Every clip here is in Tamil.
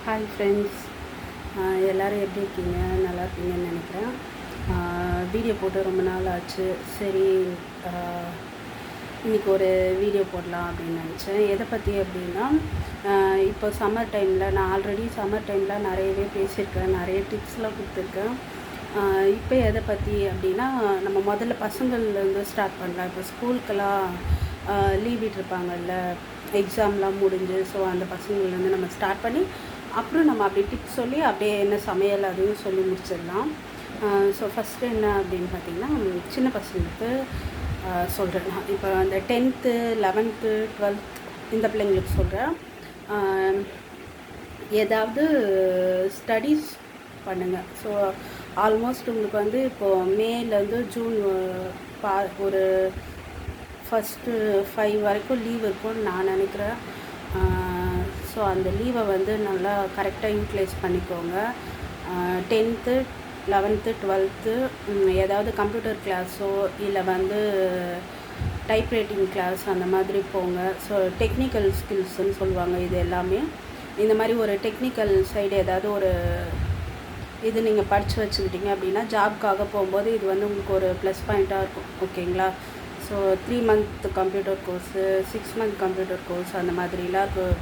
ஹாய் ஃப்ரெண்ட்ஸ், எல்லோரும் எப்படி இருக்கீங்க? நல்லா இருக்கீங்கன்னு நினைக்கிறேன். வீடியோ போட்டு ரொம்ப நாள் ஆச்சு. சரி, இன்றைக்கி ஒரு வீடியோ போடலாம் அப்படின்னு நினச்சேன். எதை பற்றி அப்படின்னா, இப்போ சம்மர் டைமில் நான் ஆல்ரெடி சம்மர் டைமில் நிறையவே பேசியிருக்கேன், நிறைய டிப்ஸ்லாம் கொடுத்துருக்கேன். இப்போ எதை பற்றி அப்படின்னா, நம்ம முதல்ல பசங்கள்லேருந்து ஸ்டார்ட் பண்ணலாம். இப்போ ஸ்கூலுக்கெல்லாம் லீவ் விட்டுருப்பாங்கல்ல, எக்ஸாம்லாம் முடிஞ்சு. ஸோ அந்த பசங்கள்லேருந்து நம்ம ஸ்டார்ட் பண்ணி அப்புறம் நம்ம அப்படி டிப்ஸ் சொல்லி அப்படியே என்ன சமையல் அதையும் சொல்லி முடிச்சிடலாம். ஸோ ஃபஸ்ட்டு என்ன அப்படின்னு பார்த்திங்கன்னா, சின்ன பசங்களுக்கு சொல்கிறேன். நான் இப்போ அந்த 10th 11th 12th இந்த பிள்ளைங்களுக்கு சொல்கிறேன். ஏதாவது ஸ்டடீஸ் பண்ணுங்கள். ஸோ ஆல்மோஸ்ட் உங்களுக்கு வந்து இப்போது மேலேருந்து ஜூன் ஒரு ஃபஸ்ட்டு 5 வரைக்கும் லீவ் இருக்கும்னு நான் நினைக்கிறேன். ஸோ அந்த லீவை வந்து நல்லா கரெக்டாக யூட்டிலைஸ் பண்ணிக்கோங்க. 10th 11th 12th ஏதாவது கம்ப்யூட்டர் கிளாஸோ இல்லை வந்து டைப்ரைட்டிங் கிளாஸ் அந்த மாதிரி போங்க. ஸோ டெக்னிக்கல் ஸ்கில்ஸ்ன்னு சொல்லுவாங்க. இது எல்லாமே இந்த மாதிரி ஒரு டெக்னிக்கல் சைடு ஏதாவது ஒரு இது நீங்கள் படித்து வச்சுக்கிட்டீங்க அப்படின்னா ஜாப்க்காக போகும்போது இது வந்து உங்களுக்கு ஒரு ப்ளஸ் பாயிண்ட்டாக இருக்கும். ஓகேங்களா? So 3 month computer course, 6 month computer course அந்த மாதிரிலாம் இருக்கும்.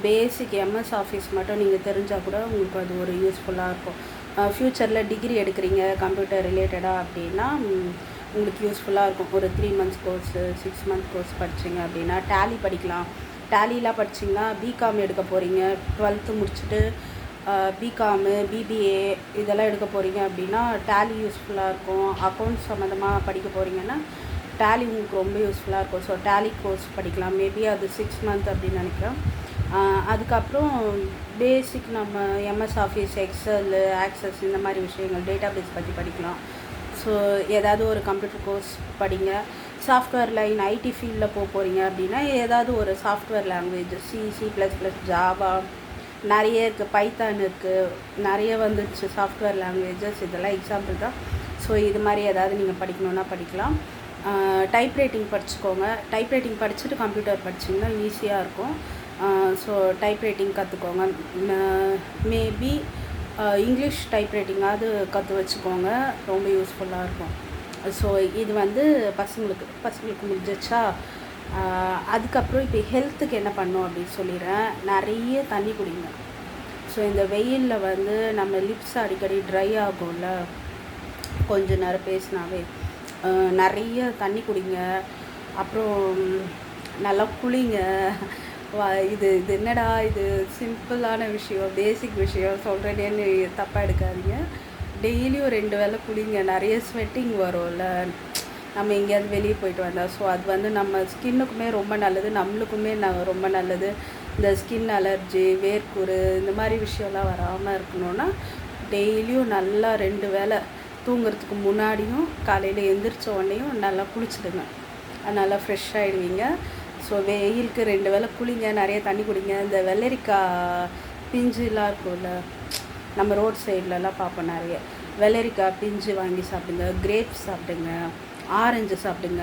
பேசிக் எம்எஸ் ஆஃபீஸ் மட்டும் நீங்கள் தெரிஞ்சால் கூட உங்களுக்கு அது ஒரு யூஸ்ஃபுல்லாக இருக்கும். ஃப்யூச்சரில் டிகிரி எடுக்கிறீங்க கம்ப்யூட்டர் ரிலேட்டடாக அப்படின்னா உங்களுக்கு யூஸ்ஃபுல்லாக இருக்கும். ஒரு 3 months கோர்ஸு, 6 month கோர்ஸ் படிச்சிங்க அப்படின்னா டேலி படிக்கலாம். டேலிலாம் படிச்சிங்கன்னா பிகாம் எடுக்க போகிறீங்க, 12th முடிச்சுட்டு பிகாமு பிபிஏ இதெல்லாம் எடுக்க போகிறீங்க அப்படின்னா டேலி யூஸ்ஃபுல்லாக இருக்கும். அக்கௌண்ட்ஸ் சம்மந்தமாக படிக்க போகிறீங்கன்னா டேலி உங்களுக்கு ரொம்ப யூஸ்ஃபுல்லாக இருக்கும். ஸோ டேலி கோர்ஸ் படிக்கலாம். மேபி அது 6 month அப்படின்னு நினைக்கிறேன். அதுக்கப்புறம் பேசிக் நம்ம எம்எஸ் ஆஃபீஸ், எக்ஸல், ஆக்சஸ் இந்த மாதிரி விஷயங்கள், டேட்டாபேஸ் பற்றி படிக்கலாம். ஸோ ஏதாவது ஒரு கம்ப்யூட்டர் கோர்ஸ் படிங்க. சாஃப்ட்வேர் லைன் ஐடி ஃபீல்டில் போகிறீங்க அப்படின்னா ஏதாவது ஒரு சாஃப்ட்வேர் லாங்குவேஜ், C++, ஜாவா நிறைய இருக்குது, பைத்தான் இருக்குது, நிறைய வந்துடுச்சு சாஃப்ட்வேர் லாங்குவேஜஸ். இதெல்லாம் எக்ஸாம்பிள் தான். ஸோ இது மாதிரி ஏதாவது நீங்கள் படிக்கணுன்னா படிக்கலாம். டைப்ரைட்டிங் படிச்சுக்கோங்க. டைப்ரைட்டிங் படிச்சுட்டு கம்ப்யூட்டர் படிச்சிங்கன்னா ஈஸியாக இருக்கும். ஸோ டைப்ரைட்டிங் கற்றுக்கோங்க. மேபி இங்கிலீஷ் டைப்ரைட்டிங்காவது கற்று வச்சுக்கோங்க, ரொம்ப யூஸ்ஃபுல்லாக இருக்கும். ஸோ இது வந்து பசங்களுக்கு முடிஞ்சிச்சா. அதுக்கப்புறம் இப்போ ஹெல்த்துக்கு என்ன பண்ணோம் அப்படின்னு சொல்லிடுறேன். நிறைய தண்ணி குடிங்க. ஸோ இந்த வெயிலில் வந்து நம்ம லிப்ஸ் அடிக்கடி ட்ரை ஆகும்ல, கொஞ்ச நேரம் பேசினாவே. நிறைய தண்ணி குடிங்க. அப்புறம் நல்லா குளிங்க. இது என்னடா இது சிம்பிளான விஷயம், பேசிக் விஷயம் சொல்கிறேன்னு தப்பாக எடுக்காதீங்க. டெய்லியும் 2 வேளை குளிங்க. நிறைய ஸ்வெட்டிங் வரும்ல நம்ம எங்கேயாவது வெளியே போயிட்டு வந்தால். ஸோ அது வந்து நம்ம ஸ்கின்னுக்குமே ரொம்ப நல்லது, நம்மளுக்குமே ரொம்ப நல்லது. இந்த ஸ்கின் அலர்ஜி, வேர்க்குரு இந்த மாதிரி விஷயம்லாம் வராமல் இருக்கணும்னா டெய்லியும் நல்லா 2 வேளை தூங்குறதுக்கு முன்னாடியும் காலையில் எழுந்திரிச்ச உடனேயும் நல்லா குளிச்சுடுங்க. நல்லா ஃப்ரெஷ் ஆகிடுவீங்க. ஸோ வெயிலுக்கு 2 வேளை குளிங்க, நிறைய தண்ணி குடிங்க. இந்த வெள்ளரிக்காய் பிஞ்சுலாம் இருக்கும்ல, நம்ம ரோட் சைட்லலாம் பார்ப்போம். நிறைய வெள்ளரிக்காய் பிஞ்சு வாங்கி சாப்பிடுங்க, கிரேப்ஸ் சாப்பிடுங்க, ஆரஞ்சு சாப்பிடுங்க.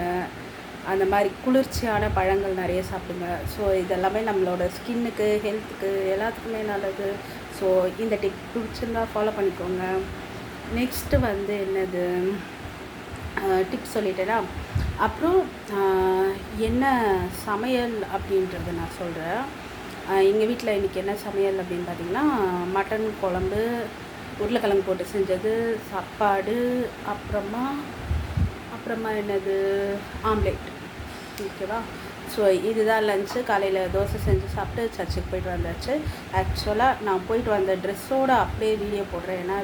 அந்த மாதிரி குளிர்ச்சியான பழங்கள் நிறைய சாப்பிடுங்க. ஸோ இதெல்லாமே நம்மளோட ஸ்கின்னுக்கு, ஹெல்த்துக்கு எல்லாத்துக்குமே நல்லது. ஸோ இந்த டிப் பிடிச்சிருந்தா ஃபாலோ பண்ணிக்கோங்க. நெக்ஸ்ட்டு வந்து என்னது டிப்ஸ் சொல்லிட்டேன்னா, அப்புறம் என்ன சமையல் அப்படின்றத நான் சொல்கிறேன். எங்கள் வீட்டில் இன்றைக்கி என்ன சமையல் அப்படின்னு பார்த்திங்கன்னா, மட்டன் குழம்பு, உருளைக்கிழங்கு போட்டு செஞ்சது, சாப்பாடு, அப்புறமா என்னது ஆம்லேட். ஓகேவா? ஸோ இதுதான் லன்ச்சு. காலையில் தோசை செஞ்சு சாப்பிட்டு சர்ச்சுக்கு போயிட்டு வந்தாச்சு. ஆக்சுவலாக நான் போயிட்டு வந்த ட்ரெஸ்ஸோடு அப்படியே வீடியோ போடுறேன். ஏன்னா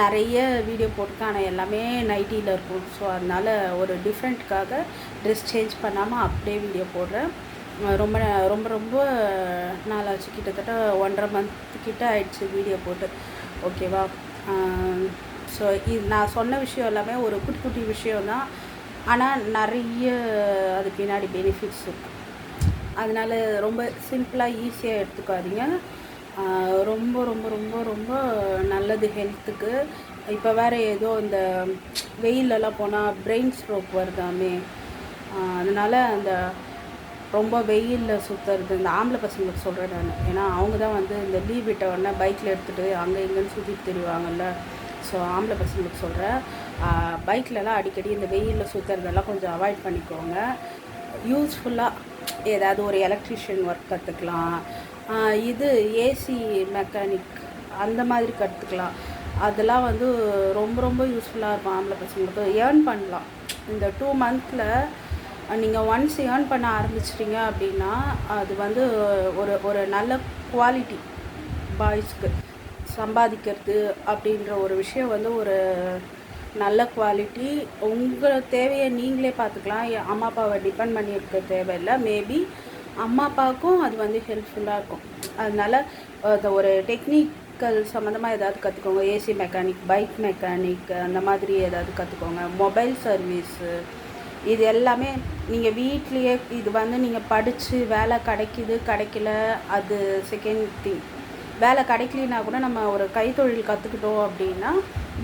நிறைய வீடியோ போட்டிருக்கேன், ஆனால் எல்லாமே நைட்டியில் இருக்கும். ஸோ அதனால் ஒரு டிஃப்ரெண்ட்டுக்காக ட்ரெஸ் சேஞ்ச் பண்ணாமல் அப்படியே வீடியோ போடுறேன். ரொம்ப ரொம்ப ரொம்ப நாளாச்சு, கிட்டத்தட்ட 1.5 month கிட்ட ஆயிடுச்சு வீடியோ போட்டு. ஓகேவா? ஸோ இது நான் சொன்ன விஷயம் எல்லாமே ஒரு குட்டி குட்டி விஷயந்தான், ஆனால் நிறைய அது பின்னாடி பெனிஃபிட்ஸ் இருக்குது. அதனால் ரொம்ப சிம்பிளாக ஈஸியாக எடுத்துக்காதீங்க. ரொம்ப ரொம்ப ரொம்ப ரொம்ப நல்லது ஹெல்த்துக்கு. இப்போ வேறு ஏதோ இந்த வெயிலெல்லாம் போனால் பிரெயின் ஸ்ட்ரோக் வருதாமே. அதனால் அந்த ரொம்ப வெயிலில் சுற்றுறது இந்த ஆம்பளை பசங்களுக்கு சொல்கிறேன் நான். ஏன்னா அவங்க தான் வந்து இந்த லீவ் விட்ட உடனே பைக்கில் எடுத்துகிட்டு அங்கே இங்கேன்னு சுற்றிட்டு தெரிவாங்கல்ல. ஸோ ஆம்பளை பசங்களுக்கு சொல்கிறேன், பைக்லலாம் அடிக்கடி இந்த வெயிலில் சுற்றுறதெல்லாம் கொஞ்சம் அவாய்ட் பண்ணிக்கோங்க. யூஸ்ஃபுல்லாக ஏதாவது ஒரு எலக்ட்ரிஷியன் ஒர்க் கற்றுக்கலாம், இது ஏசி மெக்கானிக் அந்த மாதிரி கற்றுக்கலாம். அதெல்லாம் வந்து ரொம்ப ரொம்ப யூஸ்ஃபுல்லாக இருக்கும். ஆம்பளை பசங்களுக்கு ஏர்ன் பண்ணலாம். இந்த 2 மந்த்தில் நீங்கள் ஒன்ஸ் ஏர்ன் பண்ண ஆரம்பிச்சிட்டிங்க அப்படின்னா அது வந்து ஒரு ஒரு நல்ல குவாலிட்டி. பாய்ஸ்க்கு சம்பாதிக்கிறது அப்படின்ற ஒரு விஷயம் வந்து ஒரு நல்ல குவாலிட்டி. உங்கள் தேவையை நீங்களே பார்த்துக்கலாம். அம்மா அப்பாவை டிபெண்ட் பண்ணி இருக்க தேவையில்லை. மேபி அம்மா அப்பாவுக்கும் அது வந்து ஹெல்ப்ஃபுல்லாக இருக்கும். அதனால் ஒரு டெக்னிக்கல் சம்மந்தமாக ஏதாவது கற்றுக்கோங்க. ஏசி மெக்கானிக், பைக் மெக்கானிக் அந்த மாதிரி ஏதாவது கற்றுக்கோங்க. மொபைல் சர்வீஸு, இது எல்லாமே நீங்கள் வீட்லேயே இது வந்து நீங்கள் படித்து வேலை கிடைக்கல அது செகண்ட் திங். வேலை கிடைக்கலனா கூட நம்ம ஒரு கைத்தொழில் கற்றுக்கிட்டோம் அப்படின்னா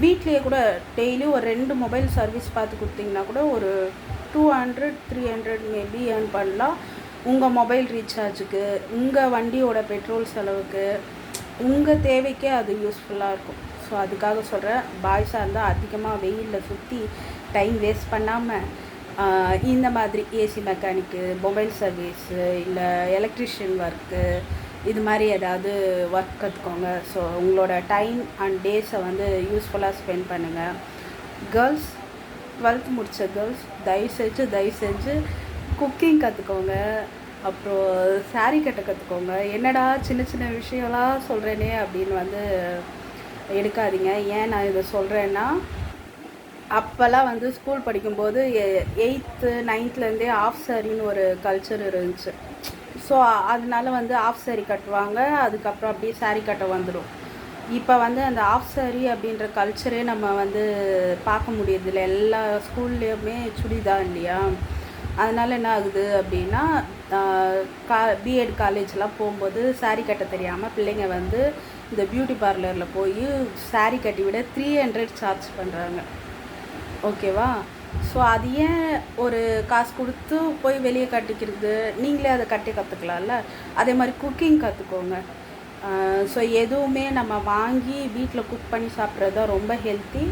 வீட்லேயே கூட டெய்லி ஒரு 2 மொபைல் சர்வீஸ் பார்த்து கொடுத்தீங்கன்னா கூட ஒரு 200-300 மேபி ஏர்ன் பண்ணலாம். உங்கள் மொபைல் ரீசார்ஜுக்கு, உங்கள் வண்டியோட பெட்ரோல் செலவுக்கு, உங்கள் தேவைக்கே அது யூஸ்ஃபுல்லாக இருக்கும். ஸோ அதுக்காக சொல்கிறேன், பாய்ஸாக இருந்தால் அதிகமாக வெயிலில் சுற்றி டைம் வேஸ்ட் பண்ணாமல் இந்த மாதிரி ஏசி மெக்கானிக்கு, மொபைல் சர்வீஸு, இல்லை எலக்ட்ரிஷியன் ஒர்க்கு, இது மாதிரி ஏதாவது ஒர்க் கற்றுக்கோங்க. ஸோ உங்களோட டைம் அண்ட் டேஸை வந்து யூஸ்ஃபுல்லாக ஸ்பெண்ட் பண்ணுங்கள். கேர்ள்ஸ், 12th முடித்த கேர்ள்ஸ் தயவு செஞ்சு குக்கிங் கற்றுக்கோங்க. அப்புறம் சாரீ கட்ட கற்றுக்கோங்க. என்னடா சின்ன சின்ன விஷயம்லாம் சொல்கிறேனே அப்படின்னு வந்து எடுக்காதீங்க. ஏன் நான் இதை சொல்கிறேன்னா, அப்போல்லாம் வந்து ஸ்கூல் படிக்கும்போது 8th 9thலேருந்தே ஆஃப் சாரின்னு ஒரு கல்ச்சர் இருந்துச்சு. ஸோ அதனால வந்து ஆஃப் சாரி கட்டுவாங்க. அதுக்கப்புறம் அப்படியே சாரீ கட்ட வந்துடும். இப்போ வந்து அந்த ஆஃப் சாரி அப்படின்ற கல்ச்சரே நம்ம வந்து பார்க்க முடியறதில்ல. எல்லா ஸ்கூல்லேயுமே சுடிதான் இல்லையா? அதனால் என்ன ஆகுது அப்படின்னா, பிஎட் காலேஜ்லாம் போகும்போது சாரீ கட்ட தெரியாமல் பிள்ளைங்க வந்து இந்த பியூட்டி பார்லரில் போய் சாரீ கட்டி விட 300 சார்ஜ் பண்ணுறாங்க. ஓகேவா? ஸோ அது ஏன் ஒரு காசு கொடுத்து போய் வெளியே கட்டிக்கிறது? நீங்களே அதை கட்டி கற்றுக்கலாம்ல. அதே மாதிரி குக்கிங் கற்றுக்கோங்க. ஸோ எதுவுமே நம்ம வாங்கி வீட்டில் குக் பண்ணி சாப்பிட்றது தான் ரொம்ப ஹெல்த்தி.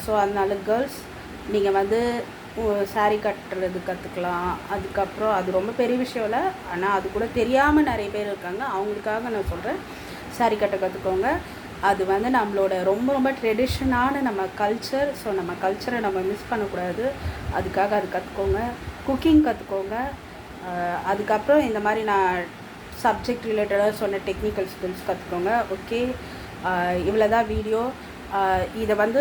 ஸோ அதனால கேர்ள்ஸ், நீங்கள் வந்து சாரீ கட்டுறது கற்றுக்கலாம். அதுக்கப்புறம் அது ரொம்ப பெரிய விஷயம் இல்லை, ஆனால் அது கூட தெரியாமல் நிறைய பேர் இருக்காங்க. அவங்களுக்காக நான் சொல்கிறேன், சாரீ கட்ட கற்றுக்கோங்க. அது வந்து நம்மளோட ரொம்ப ரொம்ப ட்ரெடிஷனான நம்ம கல்ச்சர். ஸோ நம்ம கல்ச்சரை நம்ம மிஸ் பண்ணக்கூடாது. அதுக்காக அது கற்றுக்கோங்க. குக்கிங் கற்றுக்கோங்க. அதுக்கப்புறம் இந்த மாதிரி நான் சப்ஜெக்ட் ரிலேட்டடாக சொன்ன டெக்னிக்கல் ஸ்கில்ஸ் கற்றுக்கோங்க. ஓகே, இவ்வளோ தான் வீடியோ. இதை வந்து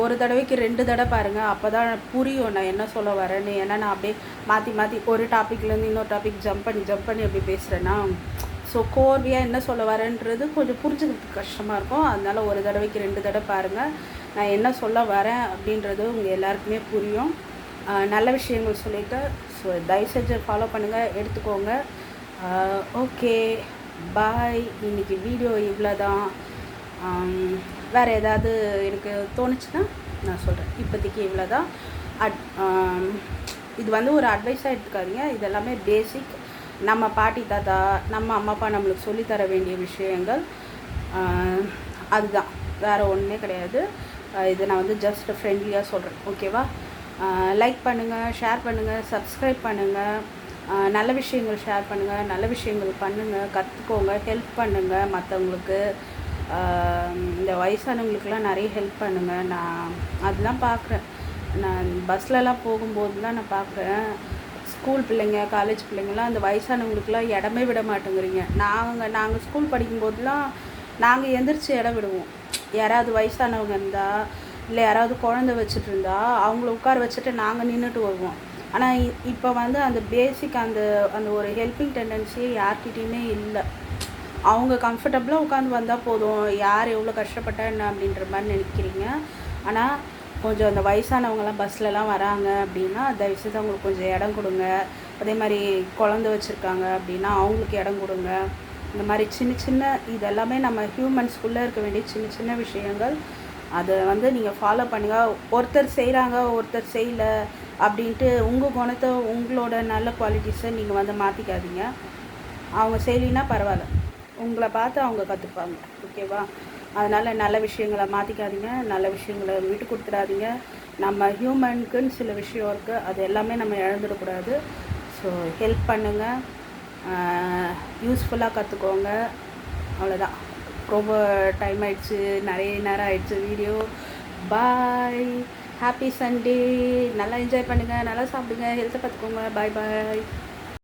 ஒரு தடவைக்கு 2 தடவை பாருங்கள். அப்போ தான் புரியும் நான் என்ன சொல்ல வரேன்னு. ஏன்னா நான் அப்படியே மாற்றி ஒரு டாப்பிக்லேருந்து இன்னொரு டாபிக் ஜம்ப் பண்ணி அப்படி பேசுகிறேன்னா, ஸோ கோர்வையாக என்ன சொல்ல வரேன்றது கொஞ்சம் புரிஞ்சுக்கிறதுக்கு கஷ்டமாக இருக்கும். அதனால் ஒரு தடவைக்கு 2 தடவை பாருங்கள். நான் என்ன சொல்ல வரேன் அப்படின்றது உங்கள் எல்லாருக்குமே புரியும். நல்ல விஷயங்கள் சொல்லியிருக்கேன். ஸோ தயவு செஞ்சு ஃபாலோ பண்ணுங்கள், எடுத்துக்கோங்க. ஓகே, பாய். இன்றைக்கி வீடியோ இவ்வளோ தான். வேறு ஏதாவது எனக்கு தோணுச்சுன்னா நான் சொல்கிறேன். இப்போதைக்கு இவ்வளோ தான். இது வந்து ஒரு அட்வைஸாக எடுத்துக்காதீங்க. இது எல்லாமே பேசிக். நம்ம பாட்டி தாத்தா, நம்ம அம்மா அப்பா நம்மளுக்கு சொல்லித்தர வேண்டிய விஷயங்கள். அதுதான், வேறு ஒன்றுமே கிடையாது. இது நான் வந்து ஜஸ்ட் ஃப்ரெண்ட்லியாக சொல்கிறேன். ஓகேவா? லைக் பண்ணுங்கள், ஷேர் பண்ணுங்கள், சப்ஸ்கிரைப் பண்ணுங்கள். நல்ல விஷயங்கள் ஷேர் பண்ணுங்கள், நல்ல விஷயங்கள் பண்ணுங்கள், கற்றுக்கோங்க, ஹெல்ப் பண்ணுங்கள் மற்றவங்களுக்கு. இந்த வயசானவங்களுக்கெல்லாம் நிறைய ஹெல்ப் பண்ணுங்கள். நான் அதெல்லாம் பார்க்குறேன். நான் பஸ்லலாம் போகும்போதுலாம் நான் பார்க்குறேன், ஸ்கூல் பிள்ளைங்க, காலேஜ் பிள்ளைங்கள்லாம் அந்த வயசானவங்களுக்குலாம் இடமே விட மாட்டேங்கிறீங்க. நாங்கள் ஸ்கூல் படிக்கும்போதெலாம் நாங்கள் எந்திரிச்சு இடம் விடுவோம். யாராவது வயசானவங்க இருந்தால், இல்லை யாராவது குழந்தை வச்சுட்டு இருந்தால் அவங்கள உட்கார வச்சுட்டு நாங்கள் நின்றுட்டு வருவோம். ஆனால் இப்போ வந்து அந்த பேசிக் அந்த அந்த ஒரு ஹெல்பிங் டெண்டன்சியே யார்கிட்டையுமே இல்லை. அவங்க கம்ஃபர்டபுளாக உட்காந்து வந்தால் போதும், யார் எவ்வளோ கஷ்டப்பட்டா என்ன அப்படின்ற மாதிரி நினைக்கிறீங்க. ஆனால் கொஞ்சம் அந்த வயசானவங்களாம் பஸ்லலாம் வராங்க அப்படின்னா தயவுசெய்து அவங்களுக்கு கொஞ்சம் இடம் கொடுங்க. அதே மாதிரி குழந்தை வச்சுருக்காங்க அப்படின்னா அவங்களுக்கு இடம் கொடுங்க. இந்த மாதிரி சின்ன சின்ன இதெல்லாமே நம்ம ஹியூமன்ஸ்குள்ளே இருக்க வேண்டிய சின்ன சின்ன விஷயங்கள். அதை வந்து நீங்கள் ஃபாலோ பண்ணுங்கள். ஒருத்தர் செய்கிறாங்க, ஒருத்தர் செய்யலை, அப்படின்ட்டு உங்கள் குணத்தை உங்களோட நல்ல குவாலிட்டிஸை நீங்கள் வந்து மாற்றிக்காதீங்க. அவங்க செய்யலின்னா பரவாயில்ல, உங்களை பார்த்து அவங்க கற்றுப்பாங்க. ஓகேவா? அதனால் நல்ல விஷயங்களை மாற்றிக்காதீங்க, நல்ல விஷயங்களை விட்டு கொடுத்துடாதீங்க. நம்ம ஹியூமனுக்குன்னு சில விஷயம் இருக்குது, அது எல்லாமே நம்ம இழந்துடக்கூடாது. ஸோ ஹெல்ப் பண்ணுங்கள், யூஸ்ஃபுல்லாக கற்றுக்கோங்க. அவ்வளோதான். ரொம்ப டைம் ஆயிடுச்சு, நிறைய நேரம் ஆயிடுச்சு வீடியோ. பாய், ஹாப்பி சண்டே. நல்லா என்ஜாய் பண்ணுங்கள், நல்லா சாப்பிடுங்க, ஹெல்த்தை பார்த்துக்கோங்க. பாய் பாய்.